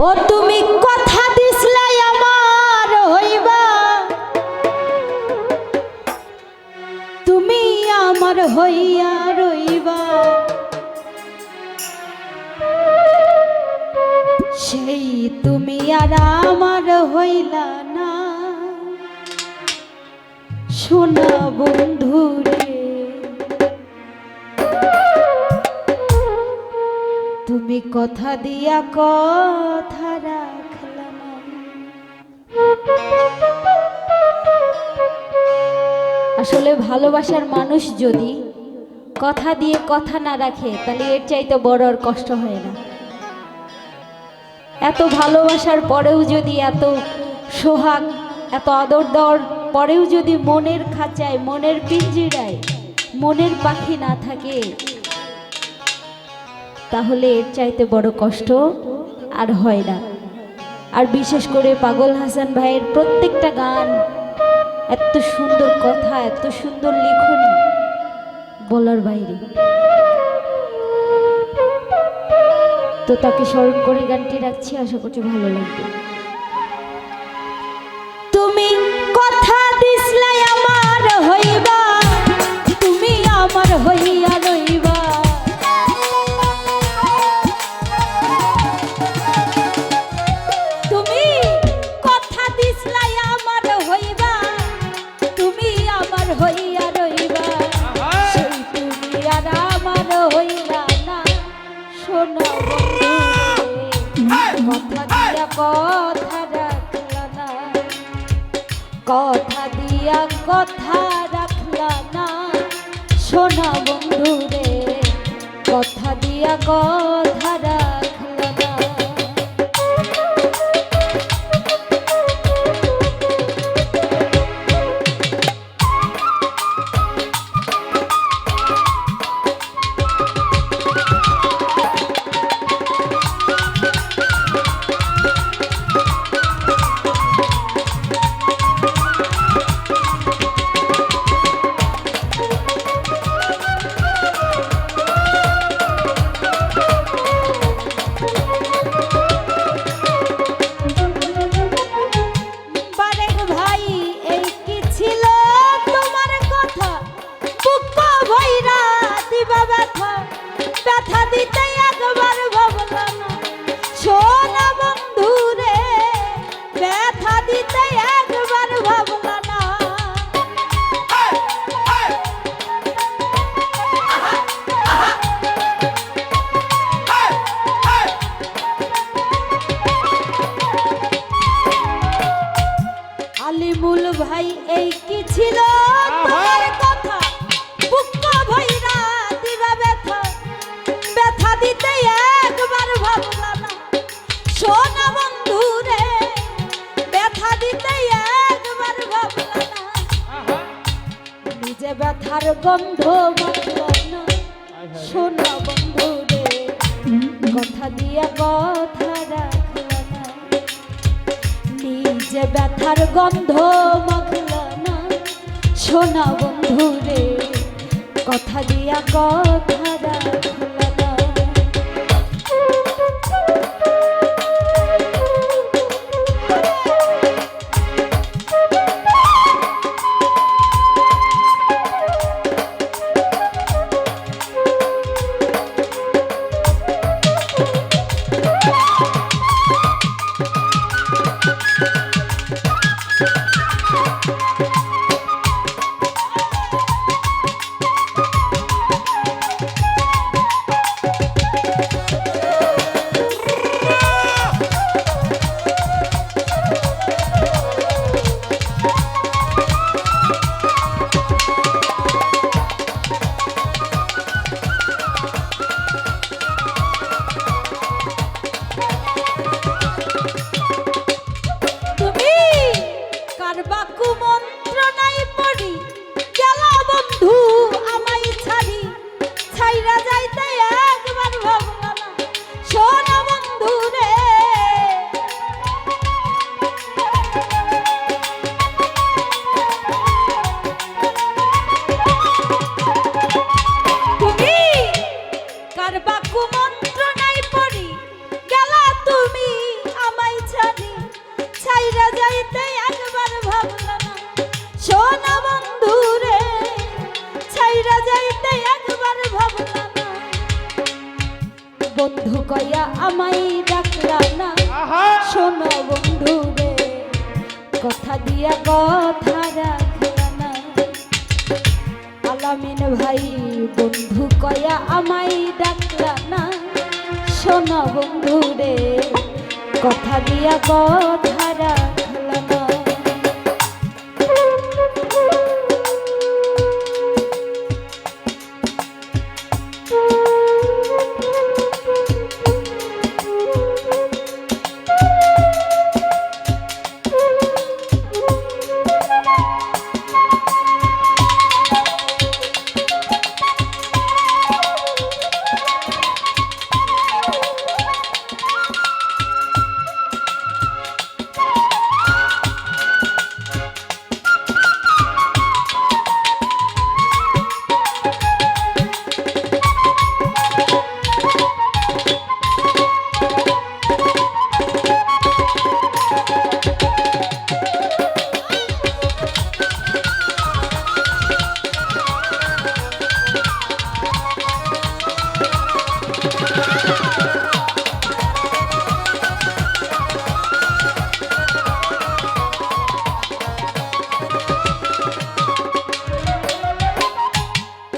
ও তুমি কথা দিছলাই আমার হইবা, তুমি আমার হইয়া রইবা, সেই তুমি আর আমার হইলা না। শোনা বন্ধুরে, তুমি কথা দিয়া কথা রাখলা না। আসলে ভালোবাসার মানুষ যদি কথা দিয়ে কথা না রাখে তাহলে এর চাইতে বড় আর কষ্ট হয় না। এত ভালোবাসার পরেও যদি, এত সোহাগ, এত আদর দেওয়ার পরেও যদি মনের খাঁচায়, মনের পিঞ্জিরায় মনের পাখি না থাকে, তাহলে এর চাইতে বড় কষ্ট আর হয় না। আর বিশেষ করে পাগল হাসান ভাইয়ের প্রত্যেকটা গান, এত সুন্দর কথা, এত সুন্দর লিখনি, বলার বাইরে। তো তাকে স্মরণ করে গানটি রাখছি, আশা করছি ভালো লাগবে। তুমি কথা দিছলাই আমার হইবা, তুমি আমার হইয়া রইবা, তুমি কথা দিছলাই আমার হইবা, তুমি আমার হইয়া রইবা, সেই তুমি আর আমার হইলা না। শোনো কথা দিয়া কথা রাখলা না, কথা দিয়া কথা রাখলা না। শোনা বন্ধু রে, কথা দিয়া কথা রাখলা না। ব্যথা দিতে একবার ভাবলা না। সোনা বন্ধু রে, ব্যথা দিতে একবার ভাবলা না। আলিমুল ভাই এই কি ছিল তোমার কথা, বুকটা ভইরা দিবা ব্যথা, ব্যথা দিতে একবার ভাবলা না। সোনা বন্ধু রে, ব্যথা দিতে একবার ভাবলা না। নিজে ব্যথার গন্ধ মাখলা না। সোনা বন্ধু রে, কথা দিয়া কথা রাখলা না। নিজে ব্যথার গন্ধ মাখলা না। সোনা বন্ধু রে, কথা দিয়া কথা রাখলা না। বন্ধু কয়া আমায় ডাকলা না, শোনো বন্ধু রে কথা দিয়া কথা রাখলা না। আলামিন ভাই বন্ধু কয়া আমায় ডাকলা না, শোনো বন্ধু রে কথা দিয়া কথা রাখলা না।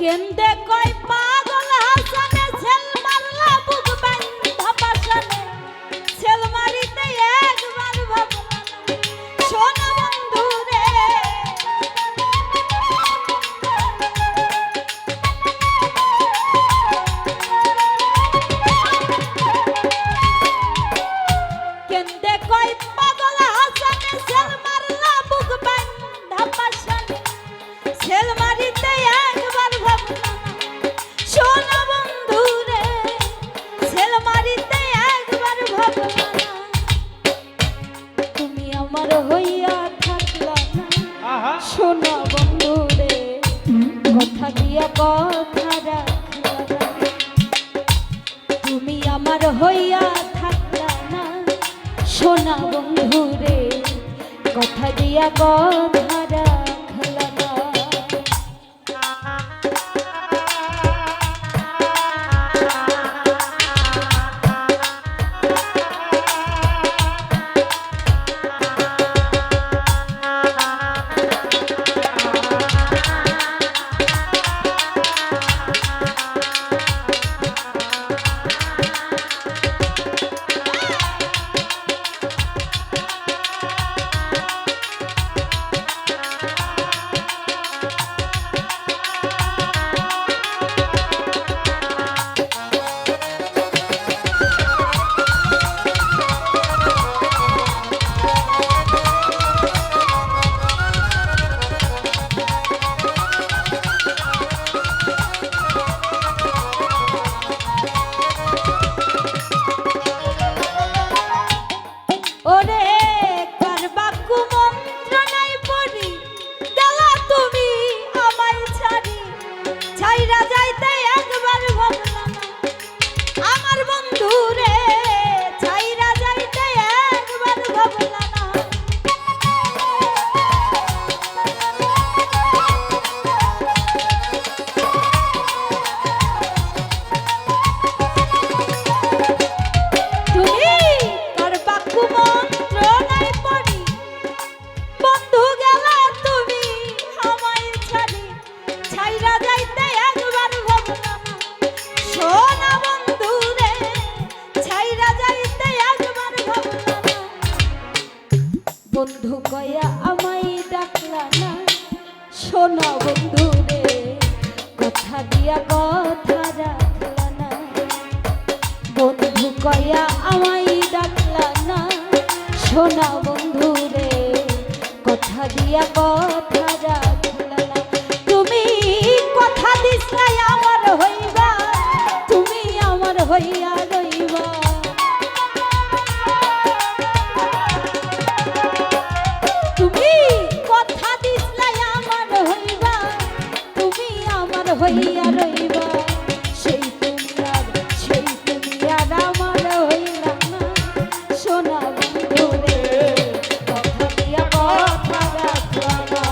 কেন্দে কই পাগল হাসানে ছেল মারলা বুক বান্ধা পাশানে, ছেল মারিতে একবার ভাবলা না, শোনো বন্ধু রে কেন্দে কই পাগল হাসানে ছেল মারলা বুক বান্ধা পাশানে, ছেল মারিতে একবার ভাবলা না, শোনো বন্ধু রে ছেল মারিতে একবার ভাবলা না। তুমি আমার হইয়া থাকলা না, শোনো বন্ধু রে কথা দিয়া কথা রাখলা না। তুমি আমার হইয়া থাকলা না, শোনো বন্ধু রে কথা দিয়া কথা রাখলা না। ওরে কারবা কুমন্ত্রণায় পড়ি গেলা তুমি আমায় ছাড়ি, ছাইরা যাইতে একবার ভাবলা না, আমার বন্ধু রে ছাইরা যাইতে একবার ভাবলা না। তুমি কারবা কুমন্ত্রণায় পড়ি বন্ধু গেলা তুমি আমায় ছাড়ি, ছাইরা যাইতে একবার ভাবলা না, শোনো বন্ধু রে ছাইরা যাইতে একবার ভাবলা না। বন্ধু কয়া আমায় ডাকলা না, শোনো বন্ধু রে কথা দিয়া কথা রাখলা না। বন্ধু কয়া আমায় ডাকলা না, শোনো বন্ধু রে কথা দিয়া কথা রাখলা না। তুমি কথা দিছলাই আমার হইবা, তুমি আমার হইয়া রইবা। তুমি কথা দিছলাই আমার হইবা, তুমি আমার হইয়া রইবা। সেই তুমি আর আমার হইলা না, শোনা বন্ধু রে কথা দিয়া কথা রাখলা না,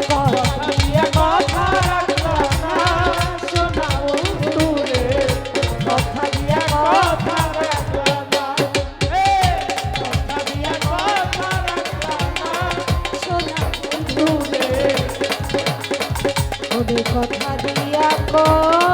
কথা দিয়া কথা রাখলা না, শোনা বন্ধু রে কথা ওদের কথা দিয়া কয়